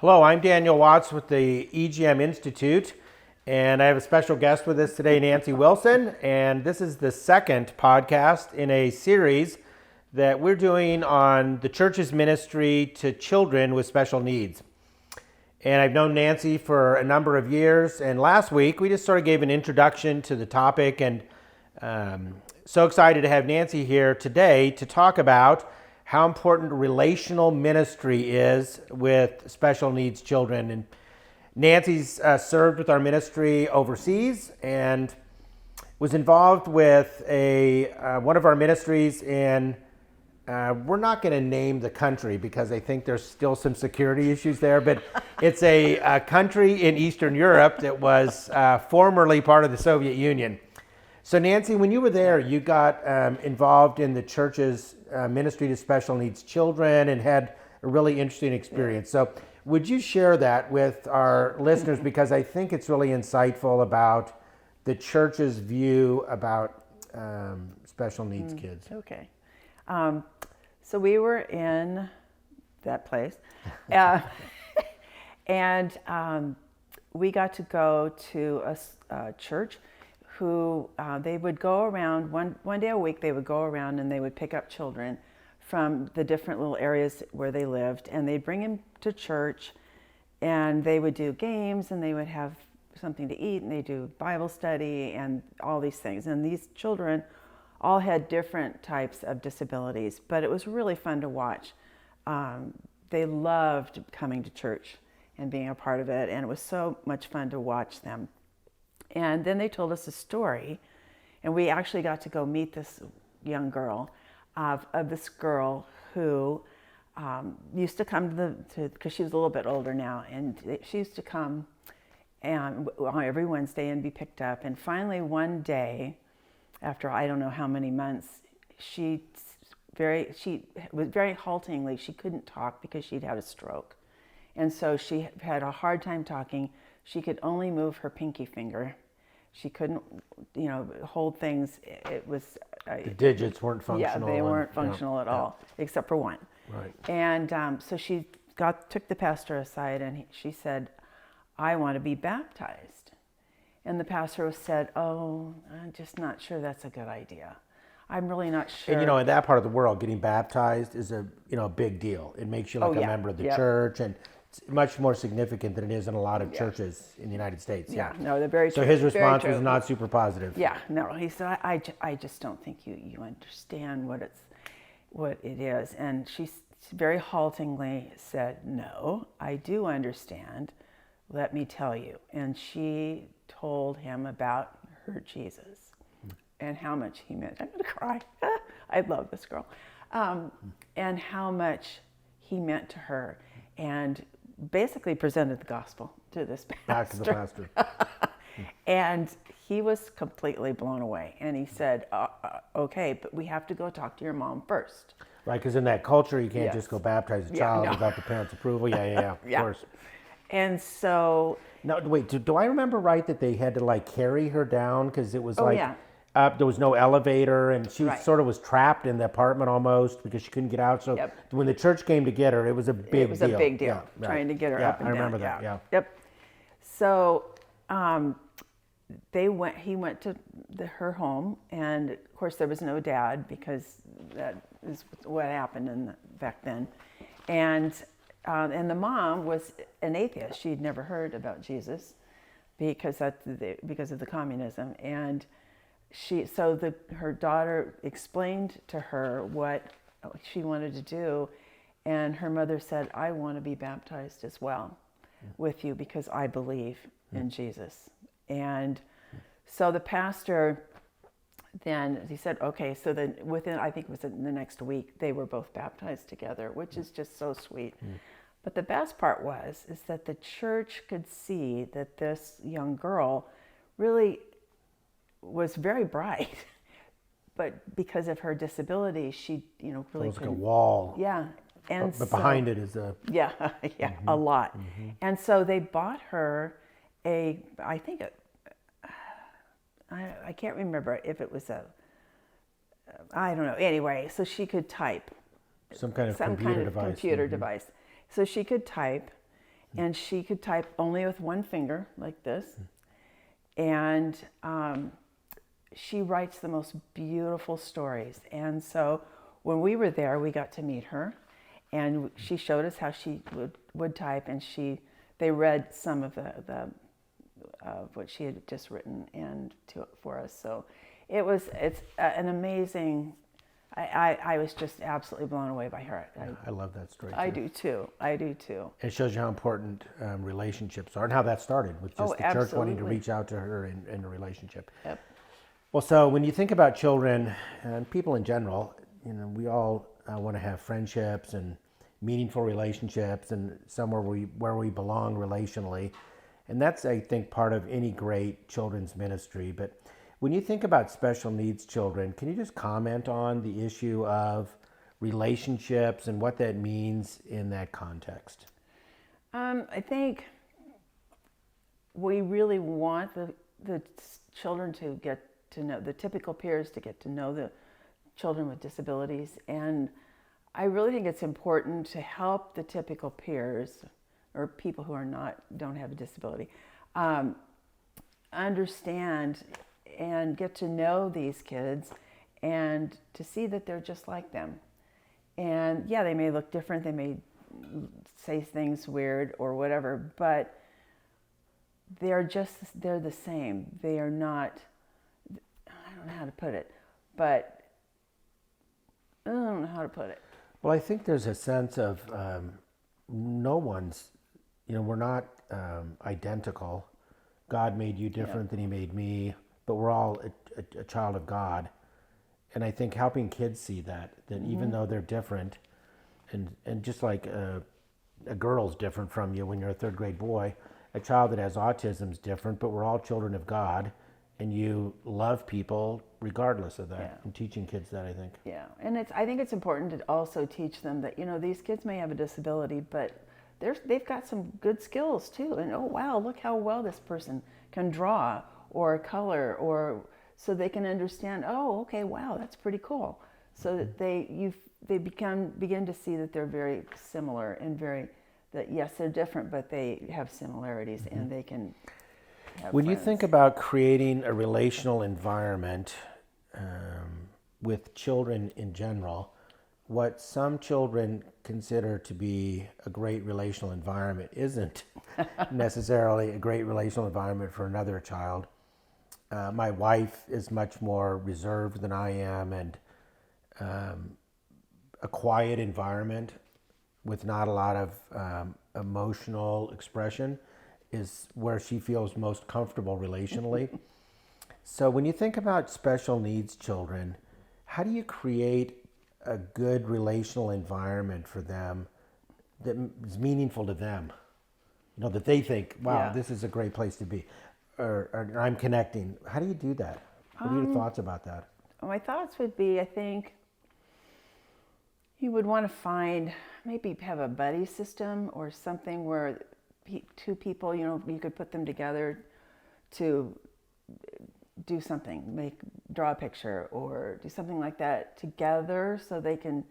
Hello, I'm Daniel Watts with the EGM Institute, and I have a special guest with us today, Nancy Wilson, and this is the second podcast in a series that we're doing on the church's ministry to children with special needs. And I've known Nancy for a number of years, and last week we just sort of gave an introduction to the topic, and so excited to have Nancy here today to talk about how important relational ministry is with special needs children. And Nancy's served with our ministry overseas and was involved with one of our ministries in, we're not going to name the country because I think there's still some security issues there, but it's a country in Eastern Europe that was formerly part of the Soviet Union. So Nancy, when you were there, you got involved in the church's ministry to special needs children and had a really interesting experience. So would you share that with our listeners? Because I think it's really insightful about the church's view about special needs kids. Okay. So we were in that place. And we got to go to a church who they would go around one day a week. They would go around and they would pick up children from the different little areas where they lived, and they'd bring them to church, and they would do games, and they would have something to eat, and they do Bible study and all these things. And these children all had different types of disabilities, but it was really fun to watch. They loved coming to church and being a part of it, and it was so much fun to watch them. And then they told us a story, and we actually got to go meet this young girl of this girl who used to come because she was a little bit older now, and she used to come and every Wednesday and be picked up. And finally one day, after I don't know how many months, she was very haltingly, she couldn't talk because she'd had a stroke. And so she had a hard time talking. She could only move her pinky finger. She couldn't, hold things. It was... the digits weren't functional. Yeah, they weren't functional at all, except for one. Right. And so she took the pastor aside, and she said, "I want to be baptized." And the pastor said, "Oh, I'm just not sure that's a good idea. I'm really not sure." And in that part of the world, getting baptized is a big deal. It makes you like a member of the church, and it's much more significant than it is in a lot of churches in the United States. Yeah, no, they're very true. So his response was not super positive. Yeah, no, he said, I just don't think you understand what it is. And she very haltingly said, "No, I do understand. Let me tell you." And she told him about her Jesus and how much he meant. I'm going to cry. I love this girl. And how much he meant to her. And basically presented the gospel to this pastor. Back to the pastor. And he was completely blown away. And he said, "Okay, but we have to go talk to your mom first." Right, because in that culture, you can't just go baptize a child without the parents' approval. Yeah, of course. And so... Now, wait, do I remember right that they had to carry her down because it was there was no elevator, and she sort of was trapped in the apartment almost because she couldn't get out. So when the church came to get her, it was a big deal. It was a big deal, trying to get her up and down. I remember that, yeah. Yep. So he went to her home, and of course there was no dad because that is what happened back then. And the mom was an atheist. She'd never heard about Jesus because of the communism. And her daughter explained to her what she wanted to do, and her mother said, "I want to be baptized as well with you because I believe in Jesus." And so the pastor then, he said, okay, so then within, I think it was in the next week, they were both baptized together, which is just so sweet. But the best part is that the church could see that this young girl really was very bright, but because of her disability, she, really couldn't. It's like a couldn't. wall. Yeah. And but behind it is a... Yeah, a lot. And so they bought her I can't remember if it was I don't know. Anyway, so she could type. Some kind of computer device. Computer device. So she could type, and she could type only with one finger like this. And she writes the most beautiful stories. And so when we were there, we got to meet her, and she showed us how she would type, and they read some of the what she had just written for us. So it's an amazing. I was just absolutely blown away by her. I love that story too. I do too. I do too. It shows you how important relationships are and how that started with just the church wanting to reach out to her in a relationship. Yep. Well, so when you think about children and people in general, we all want to have friendships and meaningful relationships and somewhere where we belong relationally. And that's, I think, part of any great children's ministry. But when you think about special needs children, can you just comment on the issue of relationships and what that means in that context? I think we really want the children to get to know, the typical peers to get to know the children with disabilities. And I really think it's important to help the typical peers or people who don't have a disability understand and get to know these kids and to see that they're just like them. And yeah, they may look different, they may say things weird or whatever, but they're the same. They are not, I don't know how to put it, but I don't know how to put it. Well, I think there's a sense of no one's, we're not identical. God made you different than he made me, but we're all a child of God. And I think helping kids see that even though they're different, and just like a girl's different from you when you're a third grade boy, a child that has autism is different, but we're all children of God, and you love people regardless of that. Yeah. And teaching kids that, I think. Yeah, and I think it's important to also teach them that, these kids may have a disability, but they've got some good skills too. And oh wow, look how well this person can draw or color, or so they can understand, oh, okay, wow, that's pretty cool. So that they begin to see that they're very similar and that yes, they're different, but they have similarities and they can have When friends. you think about creating a relational environment with children in general, what some children consider to be a great relational environment isn't necessarily a great relational environment for another child. My wife is much more reserved than I am, and a quiet environment with not a lot of emotional expression is where she feels most comfortable relationally. So when you think about special needs children, how do you create a good relational environment for them that is meaningful to them? That they think, wow, this is a great place to be, or I'm connecting. How do you do that? What are your thoughts about that? My thoughts would be, I think you would want to maybe have a buddy system or something where two people, you could put them together to do something, draw a picture or do something like that together so they can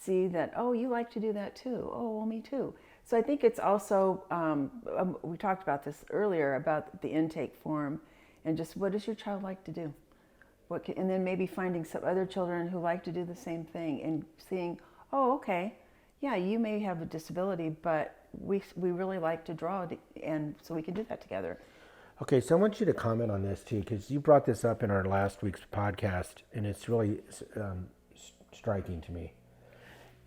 see that, oh, you like to do that too. Oh, well, me too. So I think it's also, we talked about this earlier about the intake form and just what does your child like to do? And then maybe finding some other children who like to do the same thing and seeing, oh, okay, yeah, you may have a disability, but we really like to draw, and so we can do that together. Okay, so I want you to comment on this too, because you brought this up in our last week's podcast, and it's really striking to me.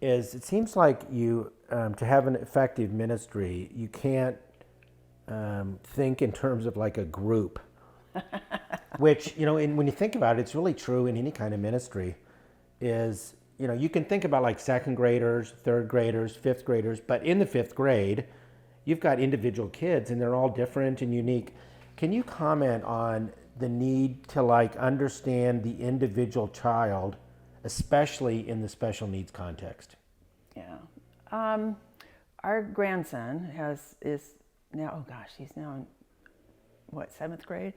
It seems like you, to have an effective ministry, you can't think in terms of like a group, which, when you think about it, it's really true in any kind of ministry, is, you can think about like second graders, third graders, fifth graders, but in the fifth grade, you've got individual kids and they're all different and unique. Can you comment on the need to understand the individual child, especially in the special needs context? Yeah. Our grandson is now, he's now in, 7th grade?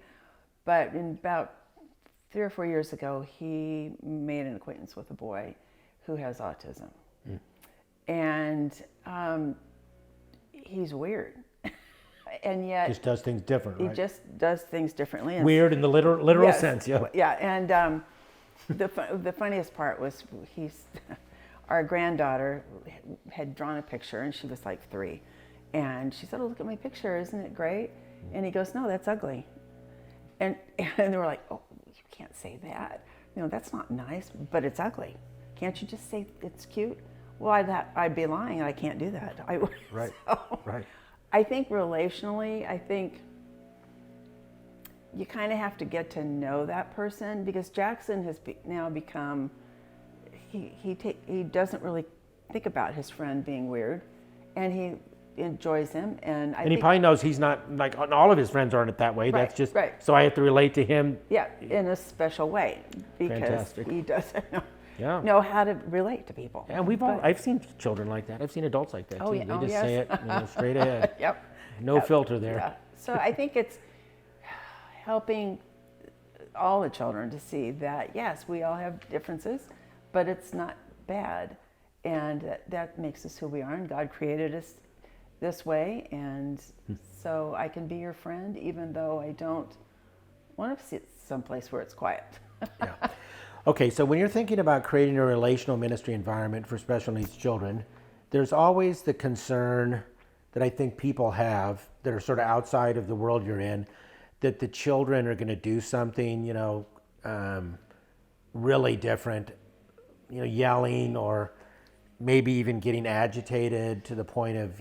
But in about 3 or 4 years ago, he made an acquaintance with a boy who has autism. And he's weird. And yet Just does things different, he right? just does things differently. And Weird in the literal yes, sense, yeah. Yeah, and the funniest part was our granddaughter had drawn a picture, and she was like 3, and she said, "Oh, look at my picture, isn't it great?" And he goes, "No, that's ugly." And they were like, "Oh, you can't say that. That's not nice, but it's ugly. Can't you just say it's cute?" Well, I'd be lying. I can't do that. Right. So, Right. I think relationally, you kind of have to get to know that person, because Jackson has now become, he doesn't really think about his friend being weird, and he enjoys him. And I And he think, probably knows he's not, like, all of his friends aren't that way. That's just, right. so I have to relate to him. yeah, in a special way, because Fantastic. he doesn't Yeah. know how to relate to people. And I've seen children like that. I've seen adults like that Oh, too. yeah. They Oh, just yes. say it straight ahead. Yep. No filter there. Yeah. So I think it's helping all the children to see that, yes, we all have differences, but it's not bad. And that makes us who we are. And God created us this way. And so I can be your friend, even though I don't want to sit someplace where it's quiet. Yeah. Okay, so when you're thinking about creating a relational ministry environment for special needs children, there's always the concern that I think people have that are sort of outside of the world you're in, that the children are going to do something, really different, yelling or maybe even getting agitated to the point of,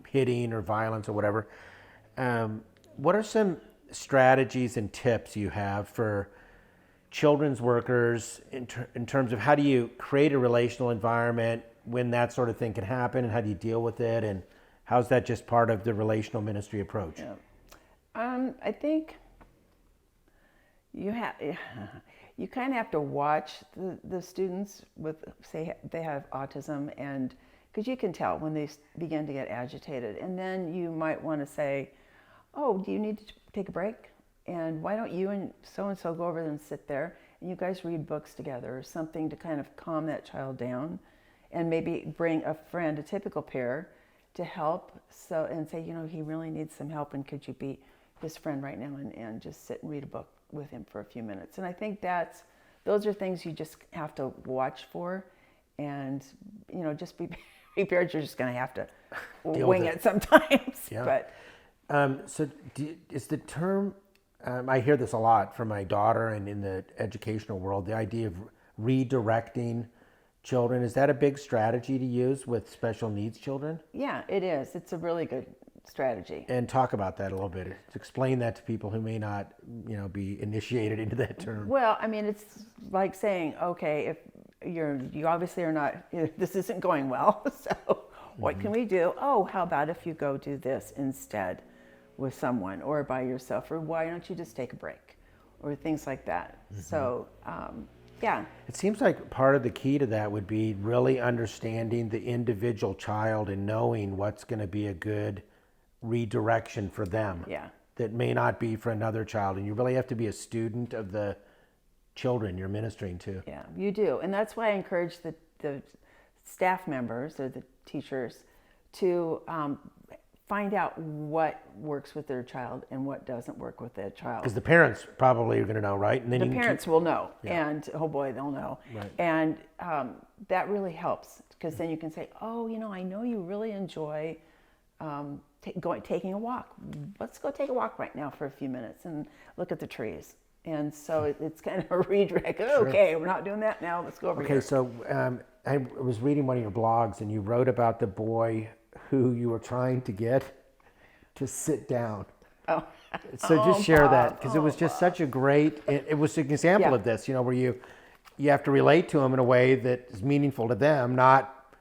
hitting or violence or whatever. What are some strategies and tips you have for children's workers in terms of how do you create a relational environment when that sort of thing can happen, and how do you deal with it, and how's that just part of the relational ministry approach? Yeah. I think you kind of have to watch the students with, say, they have autism, and because you can tell when they begin to get agitated, and then you might want to say, "Oh, do you need to take a break? And why don't you and so go over there and sit there, and you guys read books together," or something to kind of calm that child down, and maybe bring a friend, a typical pair, to help. So, and say, he really needs some help, and could you be his friend right now and just sit and read a book with him for a few minutes? And I think those are things you just have to watch for, and just be prepared. You're just going to have to wing it sometimes. Yeah. But is the term, I hear this a lot from my daughter and in the educational world, the idea of redirecting children, is that a big strategy to use with special needs children? yeah, it is. It's a really good strategy. And talk about that a little bit. Explain that to people who may not, be initiated into that term. Well, I mean, it's like saying, okay, if you obviously are not, this isn't going well, so what can we do? Oh, how about if you go do this instead with someone or by yourself, or why don't you just take a break, or things like that. So, yeah. It seems like part of the key to that would be really understanding the individual child and knowing what's going to be a good redirection for them. Yeah. That may not be for another child. And you really have to be a student of the children you're ministering to. Yeah, you do. And that's why I encourage the staff members or the teachers to find out what works with their child and what doesn't work with their child. Because the parents probably are going to know, right? And then The parents will know, and oh boy, they'll know. Right. And that really helps, because then you can say, oh, I know you really enjoy taking a walk. Let's go take a walk right now for a few minutes and look at the trees. And so it's kind of a redirect. Okay, we're not doing that now. Let's go over here. Okay, so I was reading one of your blogs, and you wrote about the boy who you were trying to get to sit down. Oh. So just share Bob. that, because it was just such a great, it was an example of this, where you have to relate to them in a way that is meaningful to them, not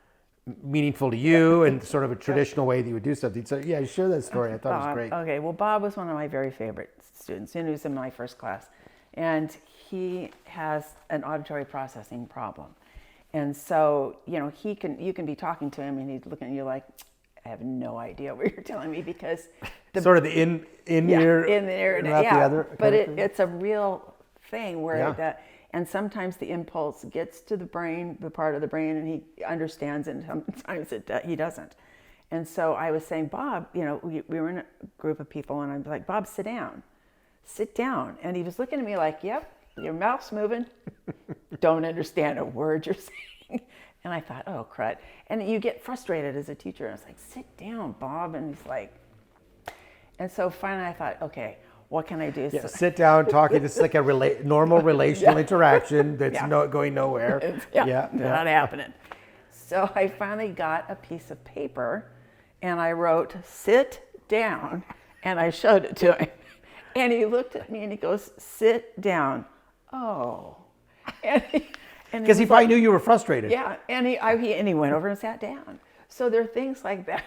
meaningful to you, and sort of a traditional way that you would do something. So yeah, share that story. I thought it was great. Okay, well, Bob was one of my very favorite students, and he was in my first class. And he has an auditory processing problem. And so, you can be talking to him, and he's looking at you like, I have no idea what you're telling me, because sort of the in ear, in the ear, not the other. But it's a real thing where and sometimes the impulse gets to the brain, the part of the brain, and he understands it, and sometimes he doesn't. And so I was saying, Bob, we were in a group of people, and I'm like, Bob, sit down. Sit down. And he was looking at me like, yep, your mouth's moving. Don't understand a word you're saying. And I thought, oh, crud. And you get frustrated as a teacher. And I was like, sit down, Bob. And he's like, and so finally I thought, okay, what can I do? Yeah, So, sit down, talking. It's like a normal relational interaction that's going nowhere. Not happening. So I finally got a piece of paper and I wrote, sit down. And I showed it to him. And he looked at me and he goes, sit down. Oh. Because he probably knew you were frustrated. Yeah, and he went over and sat down. So there are things like that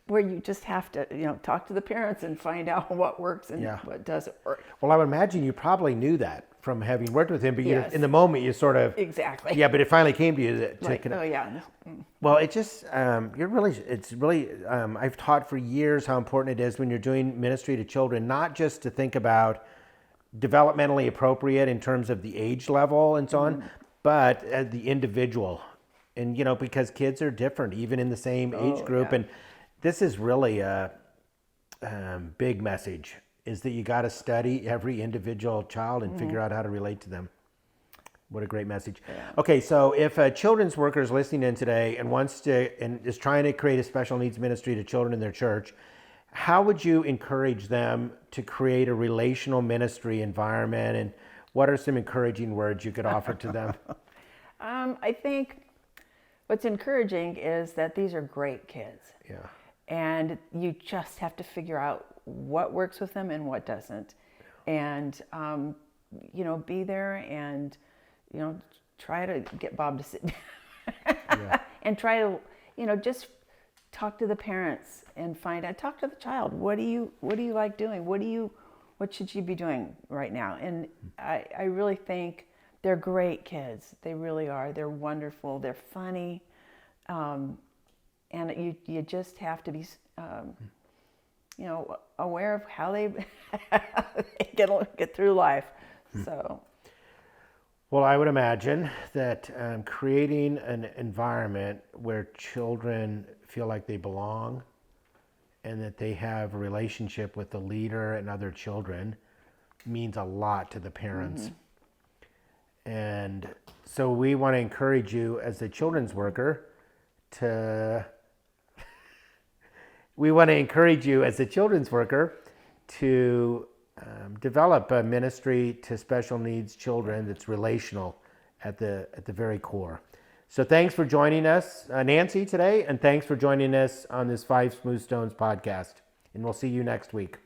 where you just have to, talk to the parents and find out what works and what doesn't work. Well, I would imagine you probably knew that from having worked with him, but Yes. in the moment you sort of... Exactly. Yeah, but it finally came to you to Like, connect. oh yeah. Well, it just, it's really, I've taught for years how important it is when you're doing ministry to children, not just to think about developmentally appropriate in terms of the age level and so on, but the individual. And, because kids are different, even in the same age group. Yeah. And this is really a big message, is that you got to study every individual child and figure out how to relate to them. What a great message. Yeah. Okay, so if a children's worker is listening in today and is trying to create a special needs ministry to children in their church, how would you encourage them to create a relational ministry environment, and what are some encouraging words you could offer to them? I think what's encouraging is that these are great kids. Yeah. And you just have to figure out what works with them and what doesn't. And, be there and, try to get Bob to sit down and try to, just talk to the parents and find out, talk to the child. What do you like doing? What should you be doing right now? And I really think they're great kids. They really are. They're wonderful. They're funny. And you just have to be, aware of how they get through life. So. Well, I would imagine that creating an environment where children feel like they belong and that they have a relationship with the leader and other children means a lot to the parents. Mm-hmm. And so we want to encourage you as a children's worker to develop a ministry to special needs children that's relational at the very core. So thanks for joining us, Nancy, today, and thanks for joining us on this Five Smooth Stones podcast. And we'll see you next week.